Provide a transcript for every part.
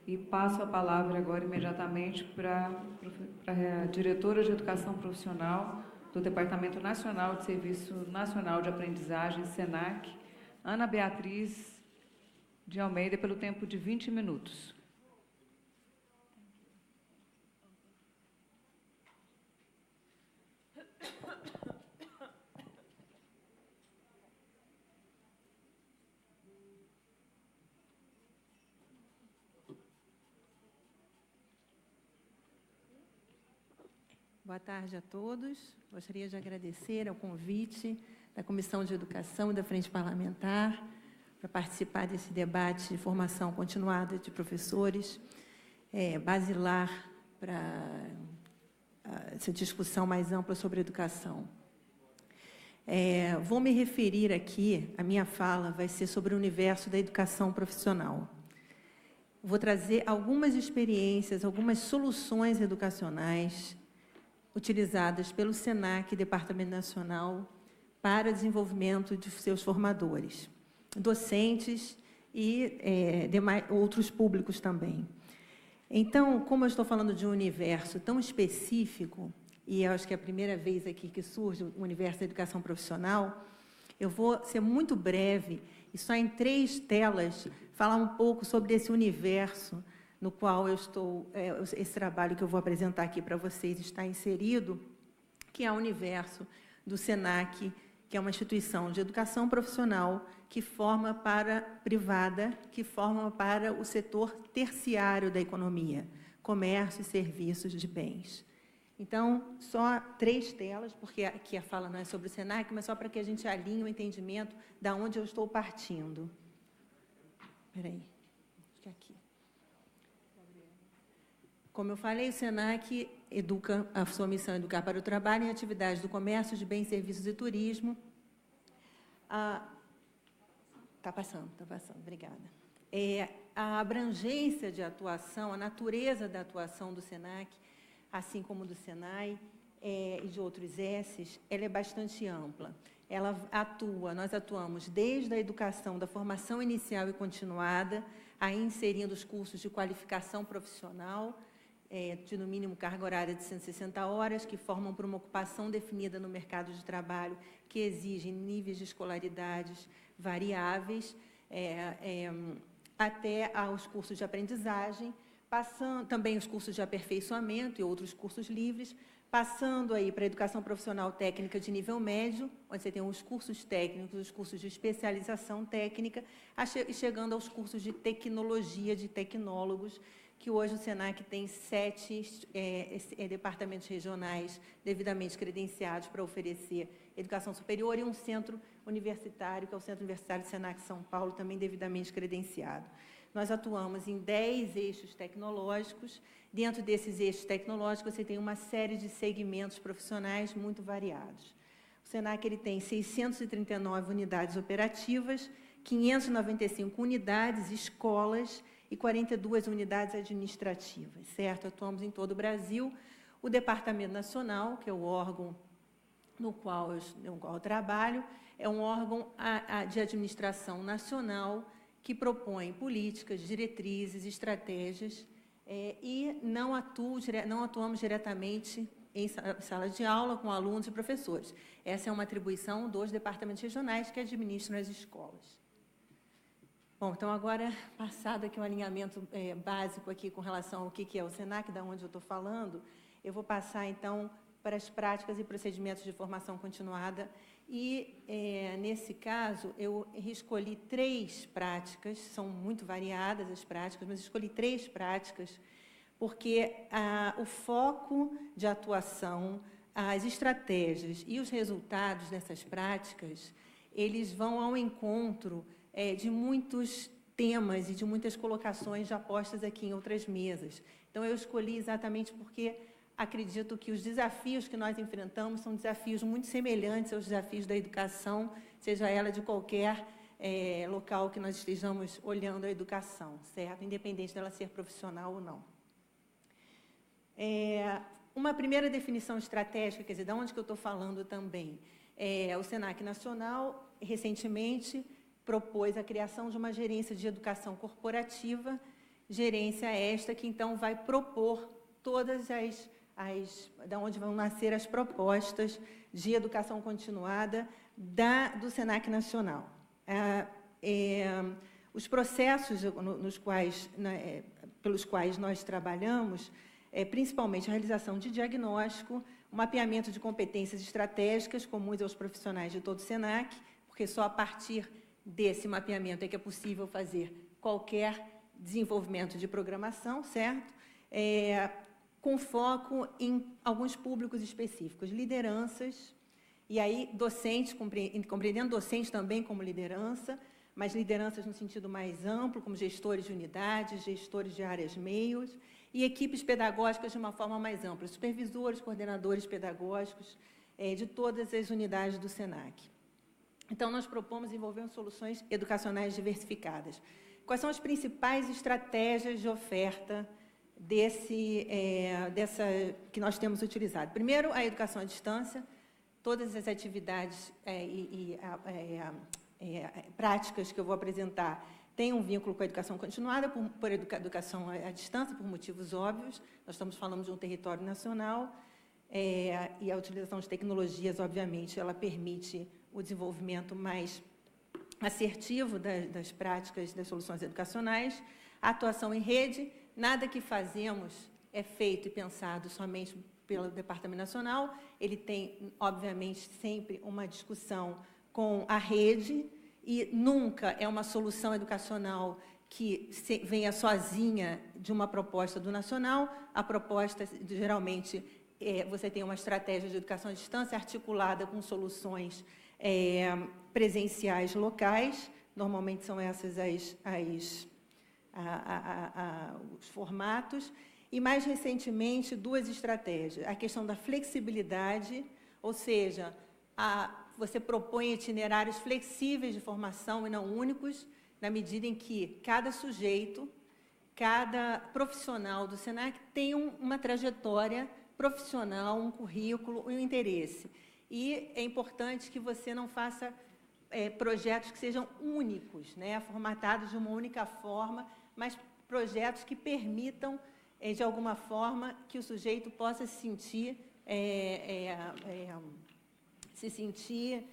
E passo a palavra agora imediatamente para a diretora de Educação Profissional do Departamento Nacional de Serviço Nacional de Aprendizagem, SENAC, Ana Beatriz de Almeida, pelo tempo de 20 minutos. Boa tarde a todos. Gostaria de agradecer ao convite da Comissão de Educação e da Frente Parlamentar para participar desse debate de formação continuada de professores, basilar para essa discussão mais ampla sobre educação. Vou me referir aqui, a minha fala vai ser sobre o universo da educação profissional. Vou trazer algumas experiências, algumas soluções educacionais utilizadas pelo SENAC, Departamento Nacional, para desenvolvimento de seus formadores, docentes e outros públicos também. Então, como eu estou falando de um universo tão específico, e eu acho que é a primeira vez aqui que surge o universo da educação profissional, eu vou ser muito breve e só em 3 telas falar um pouco sobre esse universo no qual eu estou, esse trabalho que eu vou apresentar aqui para vocês está inserido, que é o universo do SENAC, que é uma instituição de educação profissional que forma para privada, que forma para o setor terciário da economia, comércio e serviços de bens. Então, só 3 telas, porque aqui a fala não é sobre o SENAC, mas só para que a gente alinhe o entendimento de onde eu estou partindo. Espera aí, acho que é aqui. Como eu falei, o SENAC educa, a sua missão é educar para o trabalho em atividades do comércio de bens, serviços e turismo. Está passando, obrigada. A abrangência de atuação, a natureza da atuação do SENAC, assim como do SENAI e de outros S's, ela é bastante ampla. Nós atuamos desde a educação, da formação inicial e continuada, aí inserindo os cursos de qualificação profissional, de no mínimo carga horária de 160 horas, que formam para uma ocupação definida no mercado de trabalho, que exigem níveis de escolaridades variáveis, até aos cursos de aprendizagem, passando também os cursos de aperfeiçoamento e outros cursos livres, passando aí para a educação profissional técnica de nível médio, onde você tem os cursos técnicos, os cursos de especialização técnica, e chegando aos cursos de tecnologia, de tecnólogos, que hoje o SENAC tem 7 departamentos regionais devidamente credenciados para oferecer educação superior e um centro universitário, que é o Centro Universitário do SENAC São Paulo, também devidamente credenciado. Nós atuamos em 10 eixos tecnológicos. Dentro desses eixos tecnológicos, você tem uma série de segmentos profissionais muito variados. O SENAC ele tem 639 unidades operativas, 595 unidades, escolas e 42 unidades administrativas, certo? Atuamos em todo o Brasil. O Departamento Nacional, que é o órgão no qual eu trabalho, é um órgão de administração nacional que propõe políticas, diretrizes, estratégias, e não atuamos diretamente em sala de aula com alunos e professores. Essa é uma atribuição dos departamentos regionais que administram as escolas. Bom, então agora, passado aqui um alinhamento básico aqui com relação ao que é o SENAC, da onde eu estou falando, eu vou passar, então, para as práticas e procedimentos de formação continuada. E, nesse caso, eu escolhi 3 práticas, são muito variadas as práticas, mas escolhi 3 práticas, porque o foco de atuação, as estratégias e os resultados dessas práticas, eles vão ao encontro de muitos temas e de muitas colocações já postas aqui em outras mesas. Então, eu escolhi exatamente porque acredito que os desafios que nós enfrentamos são desafios muito semelhantes aos desafios da educação, seja ela de qualquer local que nós estejamos olhando a educação, certo? Independente dela ser profissional ou não. Uma primeira definição estratégica, quer dizer, de onde que eu estou falando também, o SENAC Nacional, recentemente, propôs a criação de uma gerência de educação corporativa gerência esta que, então, vai propor todas da onde vão nascer as propostas de educação continuada do SENAC Nacional. Os processos pelos quais nós trabalhamos, principalmente a realização de diagnóstico, o mapeamento de competências estratégicas comuns aos profissionais de todo o SENAC, porque só a partir desse mapeamento é que é possível fazer qualquer desenvolvimento de programação, certo? Com foco em alguns públicos específicos, lideranças, e aí docentes, compreendendo docentes também como liderança, mas lideranças no sentido mais amplo, como gestores de unidades, gestores de áreas meios, e equipes pedagógicas de uma forma mais ampla, supervisores, coordenadores pedagógicos de todas as unidades do SENAC. Então, nós propomos desenvolver soluções educacionais diversificadas. Quais são as principais estratégias de oferta dessa que nós temos utilizado? Primeiro, a educação à distância, todas as atividades práticas que eu vou apresentar têm um vínculo com a educação continuada, por educação à distância, por motivos óbvios. Nós estamos falando de um território nacional, e a utilização de tecnologias, obviamente, ela permite o desenvolvimento mais assertivo das práticas das soluções educacionais. A atuação em rede, nada que fazemos é feito e pensado somente pelo Departamento Nacional, ele tem, obviamente, sempre uma discussão com a rede, e nunca é uma solução educacional que venha sozinha de uma proposta do Nacional. A proposta, geralmente, você tem uma estratégia de educação à distância articulada com soluções presenciais locais, normalmente são esses os formatos, e, mais recentemente, duas estratégias. A questão da flexibilidade, ou seja, você propõe itinerários flexíveis de formação e não únicos, na medida em que cada sujeito, cada profissional do SENAC tem uma trajetória profissional, um currículo, um interesse. E é importante que você não faça projetos que sejam únicos, né, formatados de uma única forma, mas projetos que permitam, de alguma forma, que o sujeito possa se sentir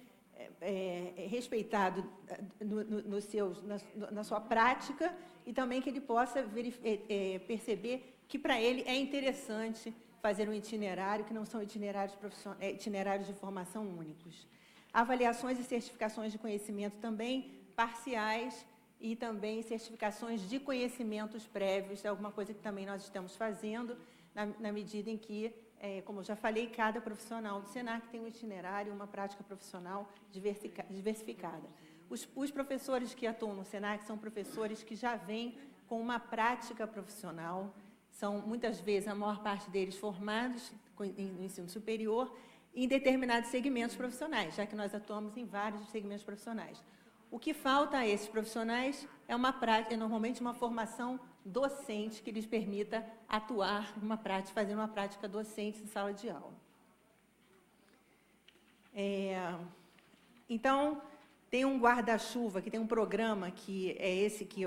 respeitado na sua prática, e também que ele possa perceber que, para ele, é interessante fazer um itinerário, que não são itinerários de formação únicos. Avaliações e certificações de conhecimento também parciais, e também certificações de conhecimentos prévios, é alguma coisa que também nós estamos fazendo, na medida em que, como eu já falei, cada profissional do SENAC tem um itinerário, uma prática profissional diversificada. Os professores que atuam no SENAC são professores que já vêm com uma prática profissional, são, muitas vezes, a maior parte deles formados no ensino superior, em determinados segmentos profissionais, já que nós atuamos em vários segmentos profissionais. O que falta a esses profissionais é normalmente uma formação docente que lhes permita atuar fazer uma prática docente em sala de aula. Então, tem um guarda-chuva, que tem um programa que é esse que,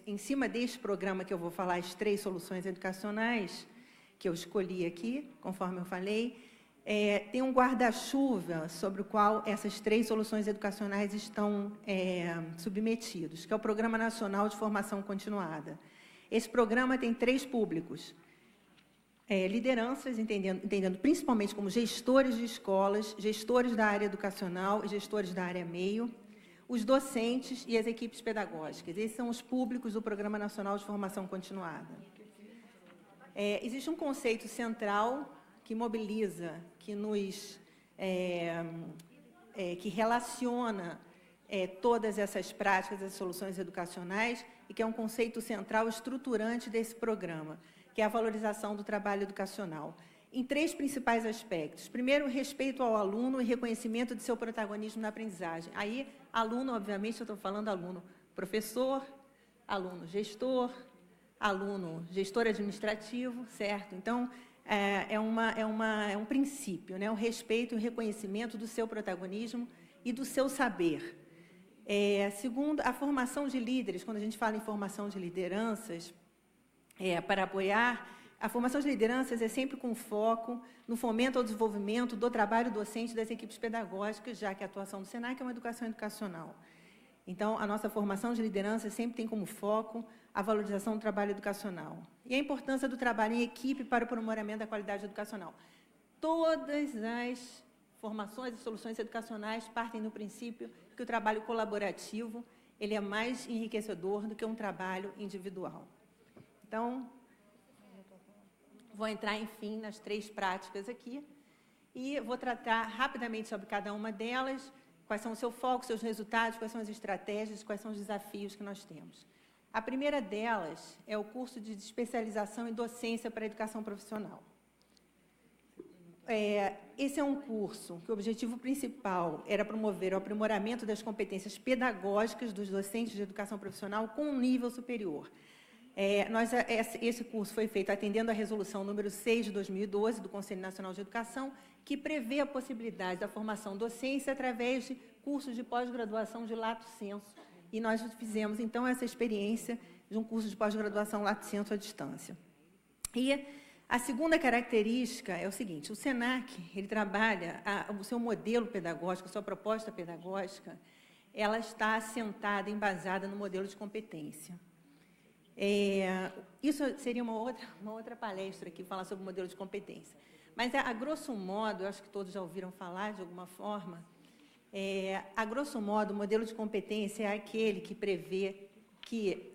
em cima deste programa que eu vou falar, as 3 soluções educacionais que eu escolhi aqui, conforme eu falei, tem um guarda-chuva sobre o qual essas 3 soluções educacionais estão submetidos, que é o Programa Nacional de Formação Continuada. Esse programa tem 3 públicos. Lideranças, entendendo principalmente como gestores de escolas, gestores da área educacional e gestores da área meio, os docentes e as equipes pedagógicas. Esses são os públicos do Programa Nacional de Formação Continuada. Existe um conceito central que mobiliza, que relaciona todas essas práticas, as soluções educacionais, e que é um conceito central estruturante desse programa, que é a valorização do trabalho educacional, em 3 principais aspectos. Primeiro, respeito ao aluno e reconhecimento de seu protagonismo na aprendizagem. Aí, aluno, obviamente, eu estou falando aluno professor, aluno gestor administrativo, certo? Então, é um princípio, né? O respeito e o reconhecimento do seu protagonismo e do seu saber. Segundo, a formação de líderes, quando a gente fala em formação de lideranças, para apoiar, a formação de lideranças é sempre com foco no fomento ao desenvolvimento do trabalho docente das equipes pedagógicas, já que a atuação do SENAC é uma educação educacional. Então, a nossa formação de liderança sempre tem como foco a valorização do trabalho educacional. E a importância do trabalho em equipe para o aprimoramento da qualidade educacional. Todas as formações e soluções educacionais partem do princípio que o trabalho colaborativo ele é mais enriquecedor do que um trabalho individual. Então, vou entrar, enfim, nas 3 práticas aqui e vou tratar rapidamente sobre cada uma delas, quais são o seu foco, seus resultados, quais são as estratégias, quais são os desafios que nós temos. A primeira delas é o curso de especialização em docência para a educação profissional. Esse é um curso que o objetivo principal era promover o aprimoramento das competências pedagógicas dos docentes de educação profissional com um nível superior. Esse curso foi feito atendendo à resolução número 6 de 2012 do Conselho Nacional de Educação, que prevê a possibilidade da formação docência através de cursos de pós-graduação de lato sensu. E nós fizemos, então, essa experiência de um curso de pós-graduação lato sensu à distância. E a segunda característica é o seguinte: o SENAC, ele trabalha, o seu modelo pedagógico, a sua proposta pedagógica, ela está assentada, embasada no modelo de competência. Isso seria uma outra palestra aqui, falar sobre o modelo de competência. Mas, a grosso modo, eu acho que todos já ouviram falar de alguma forma, a grosso modo, o modelo de competência é aquele que prevê que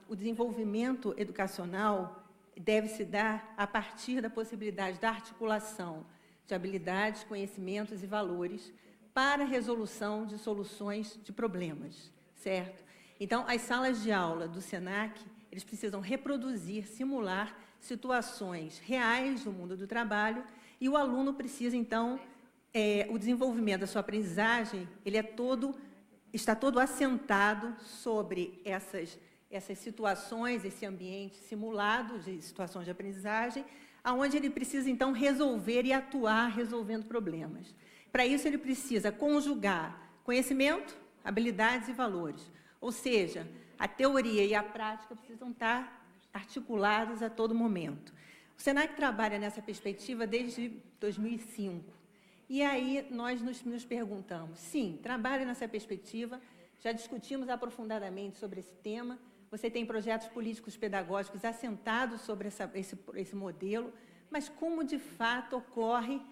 o desenvolvimento educacional deve se dar a partir da possibilidade da articulação de habilidades, conhecimentos e valores para a resolução de soluções de problemas, certo? Então, as salas de aula do SENAC, eles precisam reproduzir, simular situações reais do mundo do trabalho e o aluno precisa, então, o desenvolvimento da sua aprendizagem, está todo assentado sobre essas situações, esse ambiente simulado de situações de aprendizagem, aonde ele precisa, então, resolver e atuar resolvendo problemas. Para isso, ele precisa conjugar conhecimento, habilidades e valores. Ou seja, a teoria e a prática precisam estar articuladas a todo momento. O SENAC trabalha nessa perspectiva desde 2005. E aí nós nos perguntamos, sim, trabalha nessa perspectiva, já discutimos aprofundadamente sobre esse tema, você tem projetos políticos pedagógicos assentados sobre esse modelo, mas como de fato ocorre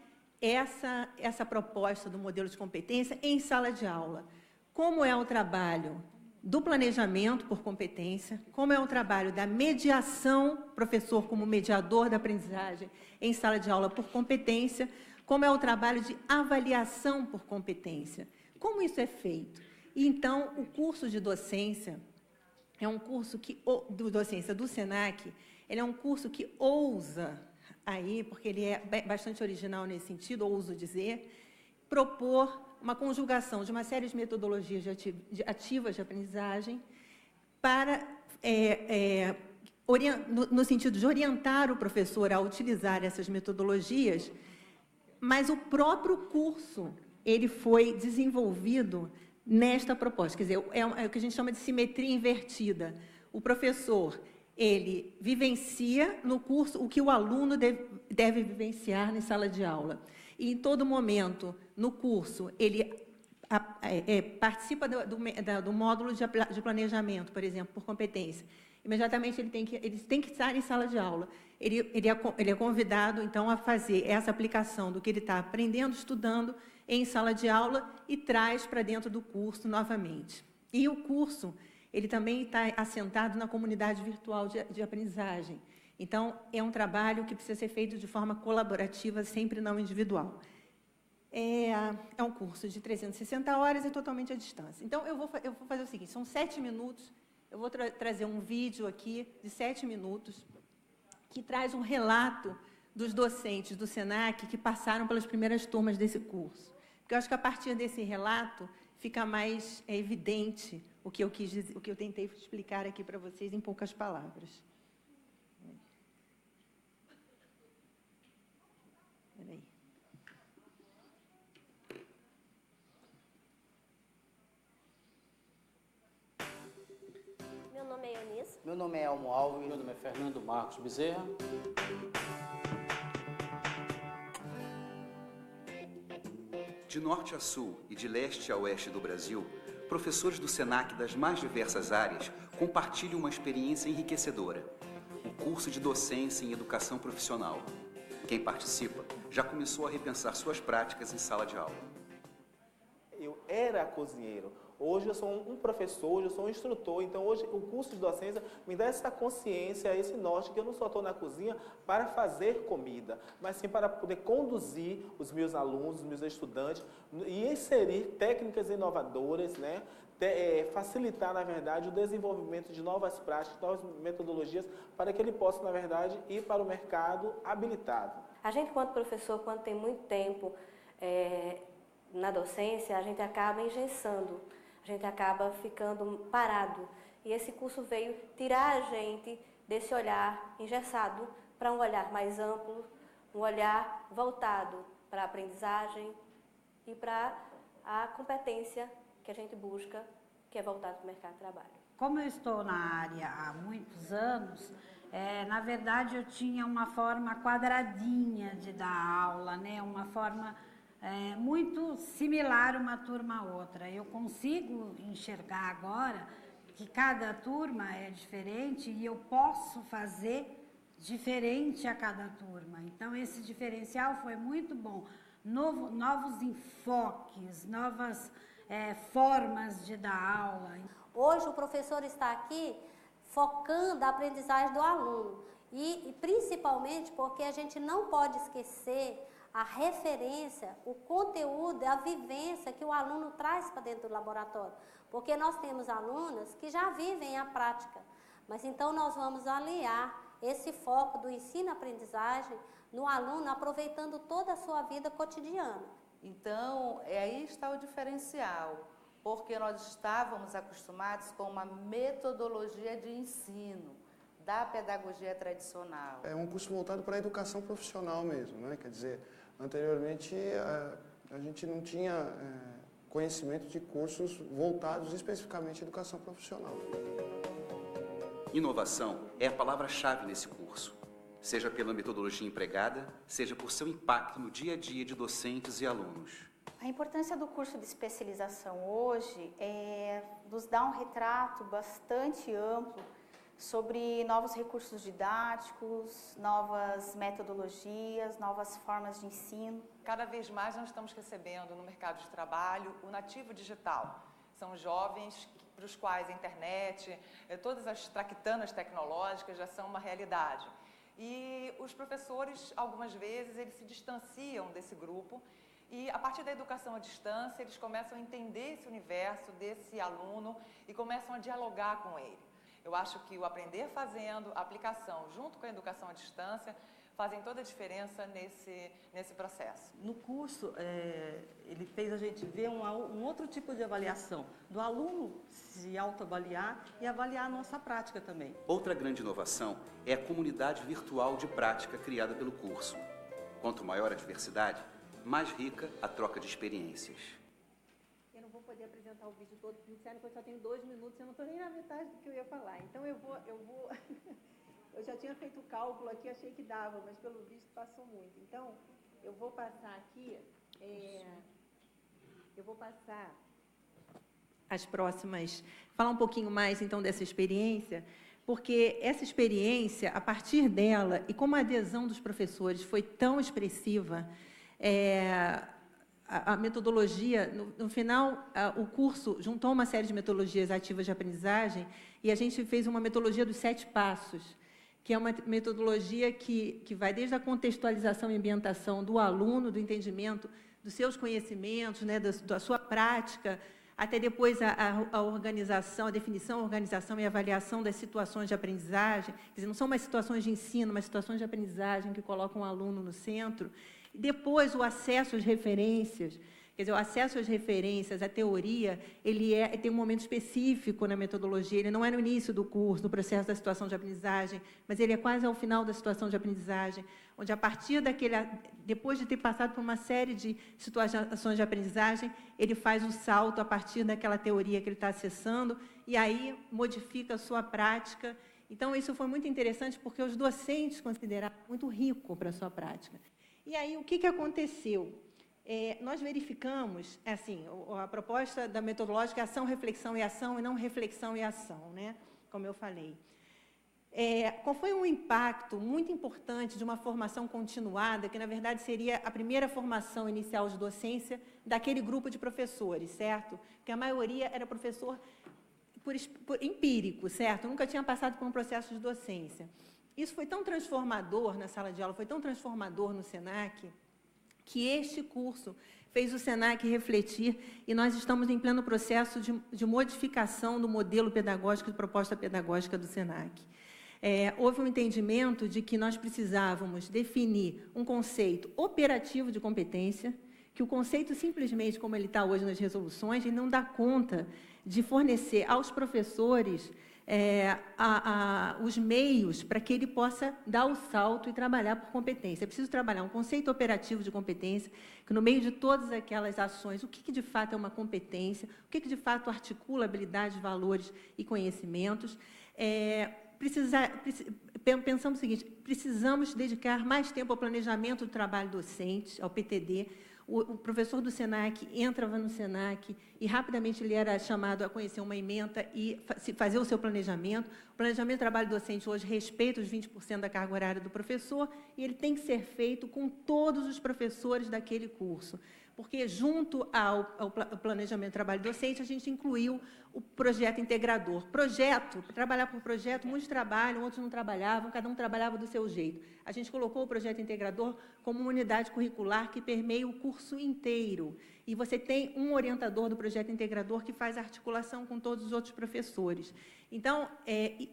essa proposta do modelo de competência em sala de aula? Como é o trabalho do planejamento por competência, como é o trabalho da mediação, professor como mediador da aprendizagem em sala de aula por competência, como é o trabalho de avaliação por competência. Como isso é feito? E, então, o curso de docência é um curso docência do SENAC, ele é um curso que ousa, aí, porque ele é bastante original nesse sentido, ouso dizer, propor uma conjugação de uma série de metodologias ativas de aprendizagem para, no sentido de orientar o professor a utilizar essas metodologias, mas o próprio curso ele foi desenvolvido nesta proposta. Quer dizer, é o que a gente chama de simetria invertida. O professor, ele vivencia no curso o que o aluno deve vivenciar na sala de aula. E, em todo momento, no curso, ele participa do módulo de planejamento, por exemplo, por competência. Imediatamente, ele tem que estar em sala de aula. Ele é convidado, então, a fazer essa aplicação do que ele está aprendendo, estudando, em sala de aula e traz para dentro do curso novamente. E o curso, ele também está assentado na comunidade virtual de aprendizagem. Então, é um trabalho que precisa ser feito de forma colaborativa, sempre não individual. É um curso de 360 horas e totalmente à distância. Então, eu vou fazer o seguinte, são 7 minutos, eu vou trazer um vídeo aqui de 7 minutos, que traz um relato dos docentes do SENAC que passaram pelas primeiras turmas desse curso. Porque eu acho que, a partir desse relato, fica mais evidente o que eu tentei explicar aqui para vocês em poucas palavras. Espera aí. Meu nome é Elmo Alves. Meu nome é Fernando Marcos Bezerra. De norte a sul e de leste a oeste do Brasil, professores do SENAC das mais diversas áreas compartilham uma experiência enriquecedora. O curso de docência em educação profissional. Quem participa já começou a repensar suas práticas em sala de aula. Eu era cozinheiro. Hoje eu sou um professor, hoje eu sou um instrutor, então hoje o curso de docência me dá essa consciência, esse norte, que eu não só estou na cozinha para fazer comida, mas sim para poder conduzir os meus alunos, os meus estudantes e inserir técnicas inovadoras, né? Facilitar, na verdade, o desenvolvimento de novas práticas, novas metodologias, para que ele possa, na verdade, ir para o mercado habilitado. A gente, quando professor, quando tem muito tempo na docência, a gente acaba engessando. A gente acaba ficando parado. E esse curso veio tirar a gente desse olhar engessado para um olhar mais amplo, um olhar voltado para a aprendizagem e para a competência que a gente busca, que é voltado para o mercado de trabalho. Como eu estou na área há muitos anos, na verdade eu tinha uma forma quadradinha de dar aula, né? Uma forma muito similar uma turma a outra. Eu consigo enxergar agora que cada turma é diferente e eu posso fazer diferente a cada turma. Então, esse diferencial foi muito bom. Novos enfoques, novas formas de dar aula. Hoje o professor está aqui focando a aprendizagem do aluno e principalmente porque a gente não pode esquecer a referência, o conteúdo, a vivência que o aluno traz para dentro do laboratório. Porque nós temos alunas que já vivem a prática, mas então nós vamos aliar esse foco do ensino-aprendizagem no aluno, aproveitando toda a sua vida cotidiana. Então, aí está o diferencial, porque nós estávamos acostumados com uma metodologia de ensino da pedagogia tradicional. É um curso voltado para a educação profissional mesmo, né? Quer dizer, anteriormente a gente não tinha conhecimento de cursos voltados especificamente à educação profissional. Inovação é a palavra-chave nesse curso, seja pela metodologia empregada, seja por seu impacto no dia a dia de docentes e alunos. A importância do curso de especialização hoje é nos dar um retrato bastante amplo sobre novos recursos didáticos, novas metodologias, novas formas de ensino. Cada vez mais nós estamos recebendo no mercado de trabalho o nativo digital. São jovens para os quais a internet, todas as traquitanas tecnológicas já são uma realidade. E os professores, algumas vezes, eles se distanciam desse grupo e, a partir da educação à distância, eles começam a entender esse universo desse aluno e começam a dialogar com ele. Eu acho que o aprender fazendo, a aplicação junto com a educação à distância, fazem toda a diferença nesse processo. No curso, ele fez a gente ver um outro tipo de avaliação, do aluno se autoavaliar e avaliar a nossa prática também. Outra grande inovação é a comunidade virtual de prática criada pelo curso. Quanto maior a diversidade, mais rica a troca de experiências. Eu não vou poder apresentar o vídeo todo, porque eu só tenho 2 minutos, eu não estou nem na metade do que eu ia falar. Então eu vou... Eu já tinha feito o cálculo aqui, achei que dava, mas pelo visto passou muito. Então, eu vou passar aqui, as próximas, falar um pouquinho mais então dessa experiência, porque essa experiência, a partir dela, e como a adesão dos professores foi tão expressiva, a metodologia, no final, o curso juntou uma série de metodologias ativas de aprendizagem e a gente fez uma metodologia dos 7 passos, que é uma metodologia que vai desde a contextualização e ambientação do aluno, do entendimento dos seus conhecimentos, né, da sua prática, até depois a organização, a definição, a organização e avaliação das situações de aprendizagem. Quer dizer, não são mais situações de ensino, mas situações de aprendizagem que colocam o aluno no centro. E depois, o acesso às referências. Quer dizer, o acesso às referências, a teoria, ele tem um momento específico na metodologia, ele não é no início do curso, no processo da situação de aprendizagem, mas ele é quase ao final da situação de aprendizagem, onde, a partir depois de ter passado por uma série de situações de aprendizagem, ele faz o salto a partir daquela teoria que ele está acessando, e aí modifica a sua prática Então, isso foi muito interessante, porque os docentes consideraram muito rico para a sua prática. E aí, o que aconteceu? Nós verificamos, assim, a proposta da metodológica é ação, reflexão e ação, e não reflexão e ação, né? Como eu falei. Qual foi um impacto muito importante de uma formação continuada, que, na verdade, seria a primeira formação inicial de docência daquele grupo de professores, certo? Porque a maioria era professor por empírico, certo? Nunca tinha passado por um processo de docência. Isso foi tão transformador na sala de aula, foi tão transformador no SENAC, que este curso fez o SENAC refletir, e nós estamos em pleno processo de modificação do modelo pedagógico, de proposta pedagógica do SENAC. Houve um entendimento de que nós precisávamos definir um conceito operativo de competência, que o conceito, simplesmente como ele está hoje nas resoluções, ele não dá conta de fornecer aos professores os meios para que ele possa dar o salto e trabalhar por competência. É preciso trabalhar um conceito operativo de competência, que no meio de todas aquelas ações, o que de fato é uma competência, o que de fato articula habilidades, valores e conhecimentos. Pensamos o seguinte: precisamos dedicar mais tempo ao planejamento do trabalho docente, ao PTD. O professor do SENAC entrava no SENAC e rapidamente ele era chamado a conhecer uma ementa e fazer o seu planejamento. O planejamento do trabalho docente hoje respeita os 20% da carga horária do professor, e ele tem que ser feito com todos os professores daquele curso, porque junto ao planejamento do trabalho docente, a gente incluiu o projeto integrador. Trabalhar por projeto, muitos trabalham, outros não trabalhavam, cada um trabalhava do seu jeito. A gente colocou o projeto integrador como uma unidade curricular que permeia o curso inteiro. E você tem um orientador do projeto integrador que faz articulação com todos os outros professores. Então,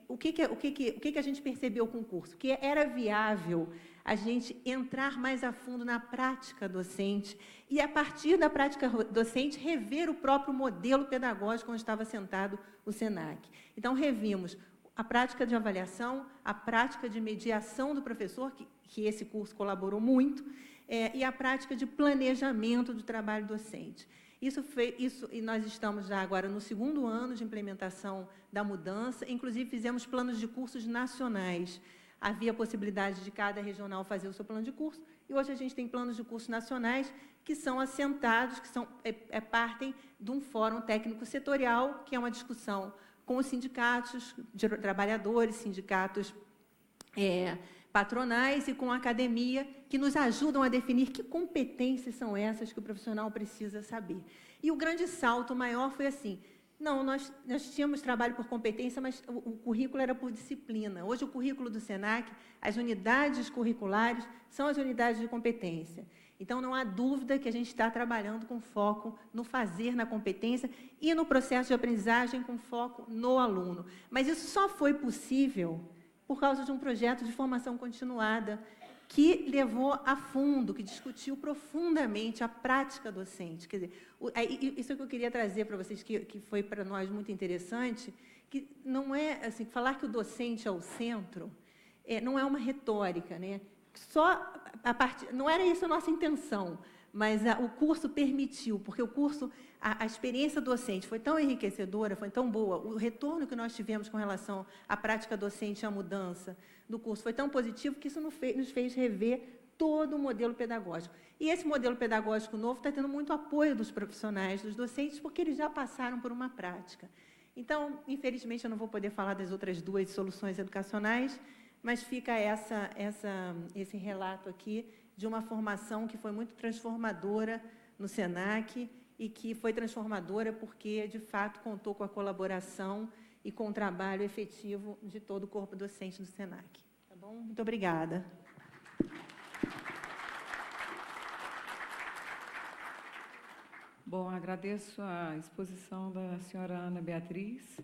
o que a gente percebeu com o curso? Que era viável a gente entrar mais a fundo na prática docente e, a partir da prática docente, rever o próprio modelo pedagógico onde estava sentado o SENAC. Então, revimos a prática de avaliação, a prática de mediação do professor, que esse curso colaborou muito, e a prática de planejamento do trabalho docente. E nós estamos já agora no 2º ano de implementação da mudança, inclusive fizemos planos de cursos nacionais. Havia a possibilidade de cada regional fazer o seu plano de curso, e hoje a gente tem planos de cursos nacionais que são assentados, que partem de um fórum técnico setorial, que é uma discussão com os sindicatos de trabalhadores, sindicatos patronais e com a academia, que nos ajudam a definir que competências são essas que o profissional precisa saber. E o grande salto maior foi assim: não, nós tínhamos trabalho por competência, mas o currículo era por disciplina. Hoje, o currículo do SENAC, as unidades curriculares são as unidades de competência. Então, não há dúvida que a gente está trabalhando com foco no fazer, na competência, e no processo de aprendizagem com foco no aluno. Mas isso só foi possível por causa de um projeto de formação continuada que levou a fundo, que discutiu profundamente a prática docente. Quer dizer, isso é o que eu queria trazer para vocês, que foi para nós muito interessante, que não é assim, falar que o docente é o centro, não é uma retórica, né? Não era isso a nossa intenção, mas o curso permitiu, porque o curso, a experiência docente foi tão enriquecedora, foi tão boa, o retorno que nós tivemos com relação à prática docente e à mudança do curso foi tão positivo que isso nos fez rever todo o modelo pedagógico. E esse modelo pedagógico novo está tendo muito apoio dos profissionais, dos docentes, porque eles já passaram por uma prática. Então, infelizmente, eu não vou poder falar das outras 2 soluções educacionais, mas fica esse relato aqui de uma formação que foi muito transformadora no SENAC e que foi transformadora porque, de fato, contou com a colaboração e com o trabalho efetivo de todo o corpo docente do SENAC. Tá bom? Muito obrigada. Bom, agradeço a exposição da senhora Ana Beatriz.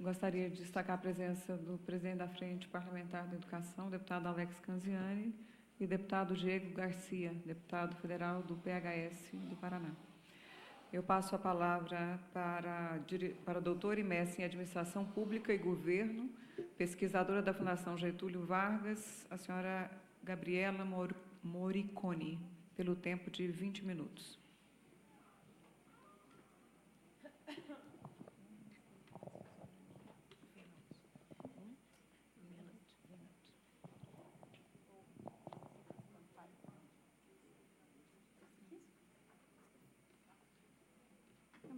Gostaria de destacar a presença do presidente da Frente Parlamentar da Educação, deputado Alex Canziani, e deputado Diego Garcia, deputado federal do PHS do Paraná. Eu passo a palavra para a doutora e mestre em Administração Pública e Governo, pesquisadora da Fundação Getúlio Vargas, a senhora Gabriela Moriconi, pelo tempo de 20 minutos.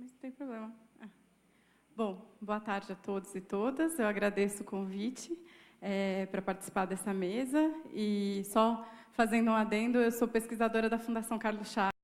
Mas não tem problema. Bom, boa tarde a todos e todas. Eu agradeço o convite para participar dessa mesa. E só fazendo um adendo, eu sou pesquisadora da Fundação Carlos Chagas.